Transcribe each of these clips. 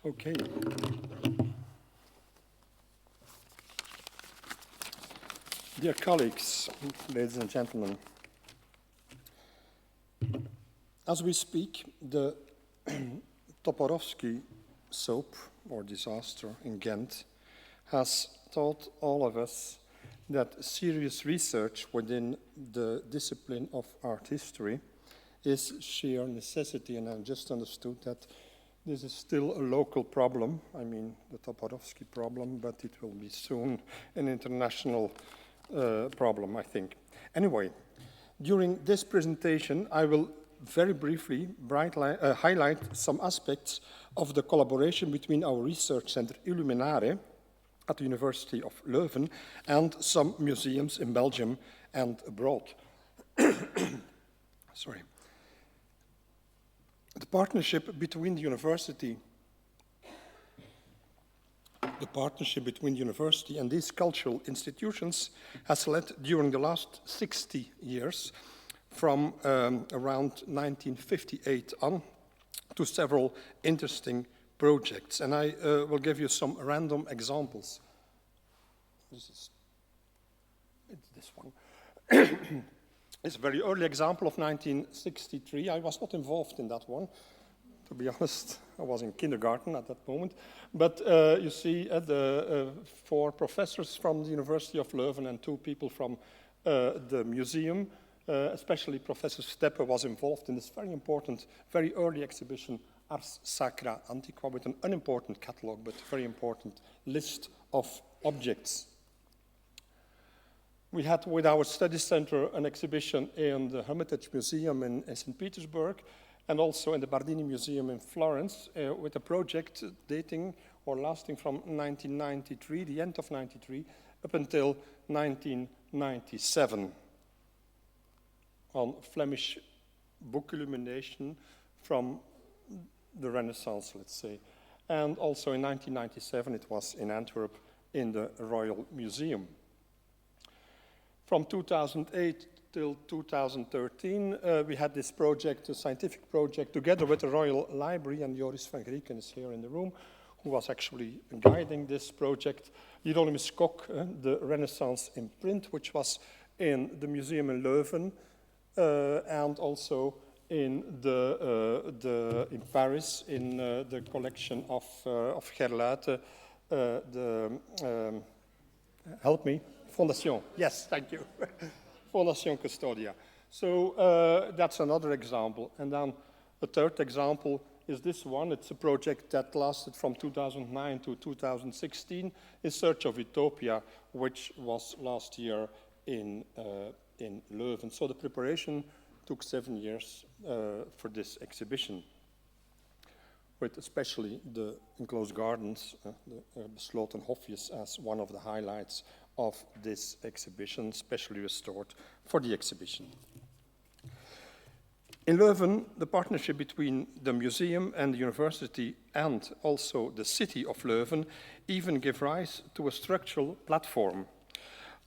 Okay. Dear colleagues, ladies and gentlemen, as we speak, the Toporowski soap, or disaster in Ghent, has taught all of us that serious research within the discipline of art history is sheer necessity, and I just understood that this is still a local problem, I mean the Toporowski problem, but it will be soon an international problem, I think. Anyway, during this presentation, I will very briefly highlight some aspects of the collaboration between our research center Illuminare at the University of Leuven and some museums in Belgium and abroad. Sorry. The partnership between the university and these cultural institutions has led during the last 60 years from around 1958 on to several interesting projects. And I will give you some random examples. It's this one. It's a very early example of 1963. I was not involved in that one, to be honest. I was in kindergarten at that moment. But you see the 4 professors from the University of Leuven and 2 people from the museum, especially Professor Steppe was involved in this very important, very early exhibition, Ars Sacra Antiqua, with an unimportant catalogue, but very important list of objects. We had with our study center an exhibition in the Hermitage Museum in St. Petersburg and also in the Bardini Museum in Florence with a project dating or lasting from 1993, the end of 93, up until 1997 on Flemish book illumination from the Renaissance, let's say. And also in 1997, it was in Antwerp in the Royal Museum. From 2008 till 2013, we had this project, a scientific project, together with the Royal Library, and Joris van Grieken is here in the room, who was actually guiding this project. Hieronymus Kok, the Renaissance imprint, which was in the museum in Leuven, and also in in Paris, in the collection of Gerluite, help me. Fondation, yes, thank you. Fondation Custodia. So that's another example. And then a third example is this one. It's a project that lasted from 2009 to 2016 in search of Utopia, which was last year in Leuven. So the preparation took 7 years for this exhibition, with especially the enclosed gardens, the Besloten Hofjes, as one of the highlights of this exhibition, specially restored for the exhibition. In Leuven, the partnership between the museum and the university and also the city of Leuven even gave rise to a structural platform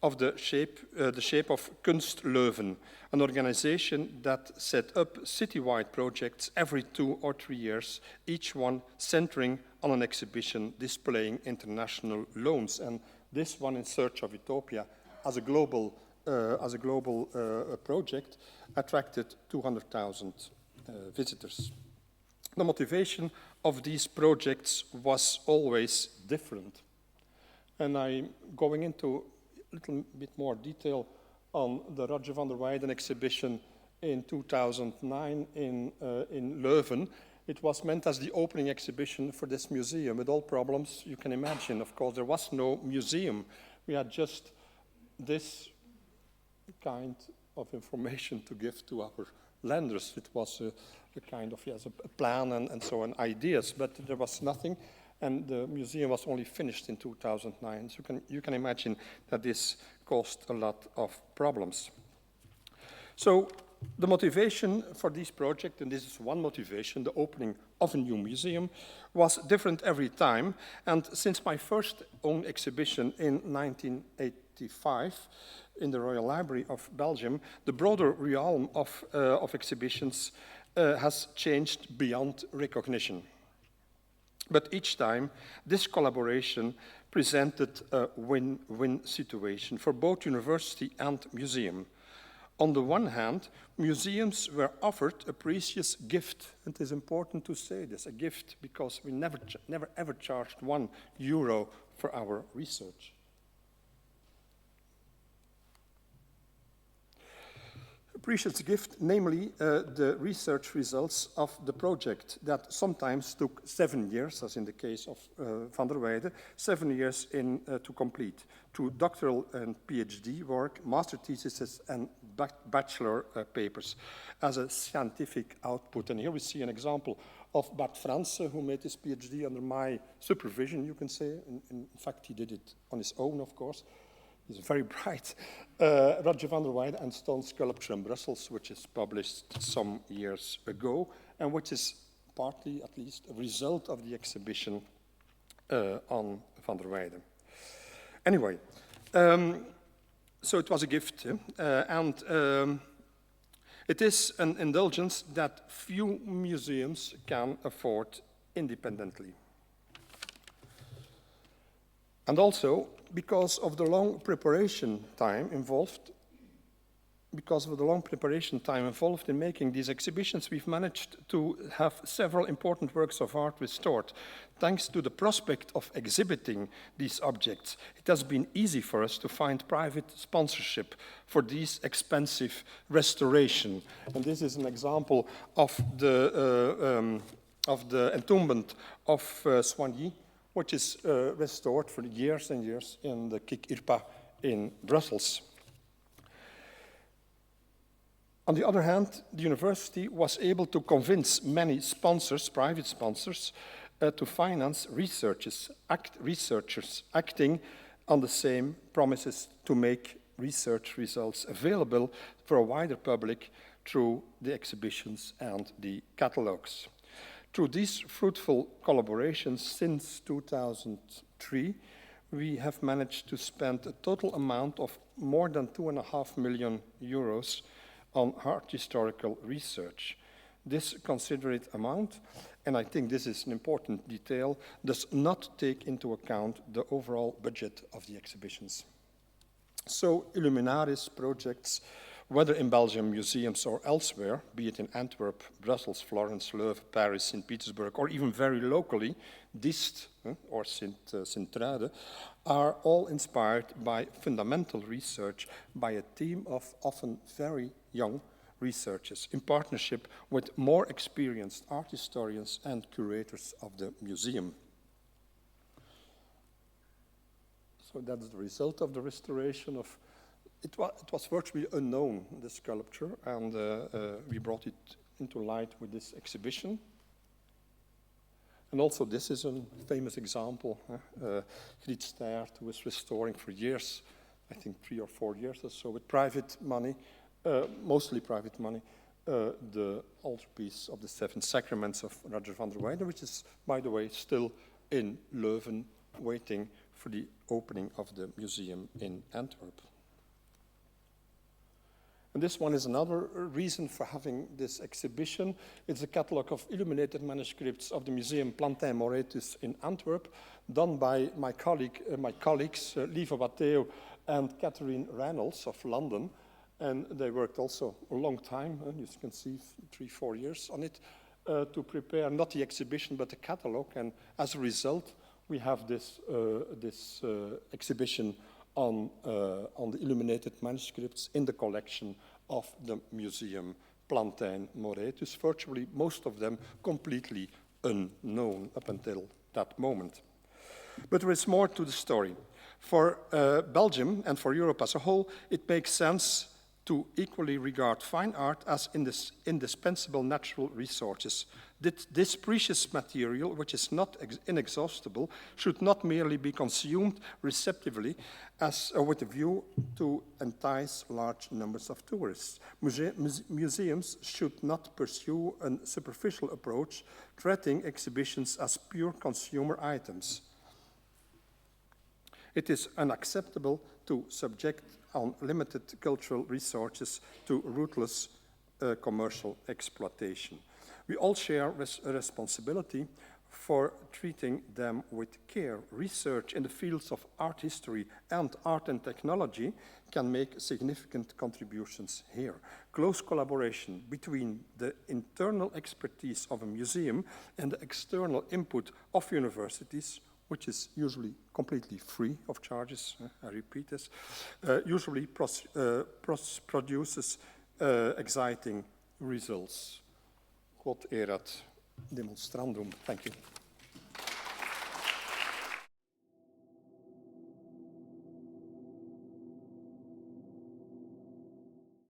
of the shape of Kunst Leuven, an organization that set up citywide projects every 2 or 3 years, each one centering on an exhibition displaying international loans. And this one, In Search of Utopia, as a global project, attracted 200,000 visitors. The motivation of these projects was always different. And I'm going into a little bit more detail on the Roger van der Weyden exhibition in 2009 in Leuven. It was meant as the opening exhibition for this museum, with all problems you can imagine. Of course, there was no museum. We had just this kind of information to give to our lenders. It was a kind of, yes, a plan and so on, ideas, but there was nothing, and the museum was only finished in 2009. So you can imagine that this caused a lot of problems. So the motivation for this project, and this is one motivation, the opening of a new museum, was different every time. And since my first own exhibition in 1985 in the Royal Library of Belgium, the broader realm of exhibitions has changed beyond recognition. But each time, this collaboration presented a win-win situation for both university and museum. On the one hand, museums were offered a precious gift. It is important to say this, a gift, because we never ever charged €1 for our research. A precious gift, namely the research results of the project that sometimes took 7 years, as in the case of van der Weyden, 7 years to complete, through doctoral and PhD work, master theses, and bachelor papers as a scientific output. And here we see an example of Bart Franse, who made his PhD under my supervision, you can say. In fact, he did it on his own, of course. He's very bright. Roger van der Weyden and Stone Sculpture in Brussels, which is published some years ago, and which is partly, at least, a result of the exhibition on van der Weyden. Anyway, so it was a gift, and it is an indulgence that few museums can afford independently. And also, because of the long preparation time involved in making these exhibitions, we've managed to have several important works of art restored. Thanks to the prospect of exhibiting these objects, it has been easy for us to find private sponsorship for these expensive restoration. And this is an example of the entombment of Soigny, which is restored for years and years in the Kik Irpa in Brussels. On the other hand, the university was able to convince many sponsors, private sponsors, to finance researchers acting on the same promises to make research results available for a wider public through the exhibitions and the catalogues. Through these fruitful collaborations since 2003, we have managed to spend a total amount of more than €2.5 million on art historical research. This considerate amount, and I think this is an important detail, does not take into account the overall budget of the exhibitions. So, Illuminaris projects, whether in Belgium museums or elsewhere, be it in Antwerp, Brussels, Florence, Leuven, Paris, St. Petersburg, or even very locally, Diest or Sint-Truiden, are all inspired by fundamental research by a team of often very young researchers in partnership with more experienced art historians and curators of the museum. So that's the result of the restoration of. It was virtually unknown, this sculpture, and we brought it into light with this exhibition. And also this is a famous example. Griet Steyert, who was restoring for years, I think 3 or 4 years or so, with private money, mostly private money, the altarpiece of the Seven Sacraments of Roger van der Weyden, which is, by the way, still in Leuven, waiting for the opening of the museum in Antwerp. And this one is another reason for having this exhibition. It's a catalogue of illuminated manuscripts of the Museum Plantin Moretus in Antwerp, done by my colleagues, Lieve Watteo and Catherine Reynolds of London. And they worked also a long time, you can see 3-4 years on it, to prepare not the exhibition but the catalogue. And as a result, we have this exhibition on the illuminated manuscripts in the collection of the Museum Plantin Moretus, virtually most of them completely unknown up until that moment. But there is more to the story. For Belgium and for Europe as a whole, it makes sense to equally regard fine art as indispensable natural resources. This precious material, which is not inexhaustible, should not merely be consumed receptively with a view to entice large numbers of tourists. Museums should not pursue a superficial approach, treating exhibitions as pure consumer items. It is unacceptable to subject unlimited cultural resources to ruthless commercial exploitation. We all share a responsibility for treating them with care. Research in the fields of art history and art and technology can make significant contributions here. Close collaboration between the internal expertise of a museum and the external input of universities, which is usually completely free of charges, I repeat this, usually produces exciting results. Quod erat demonstrandum. Thank you.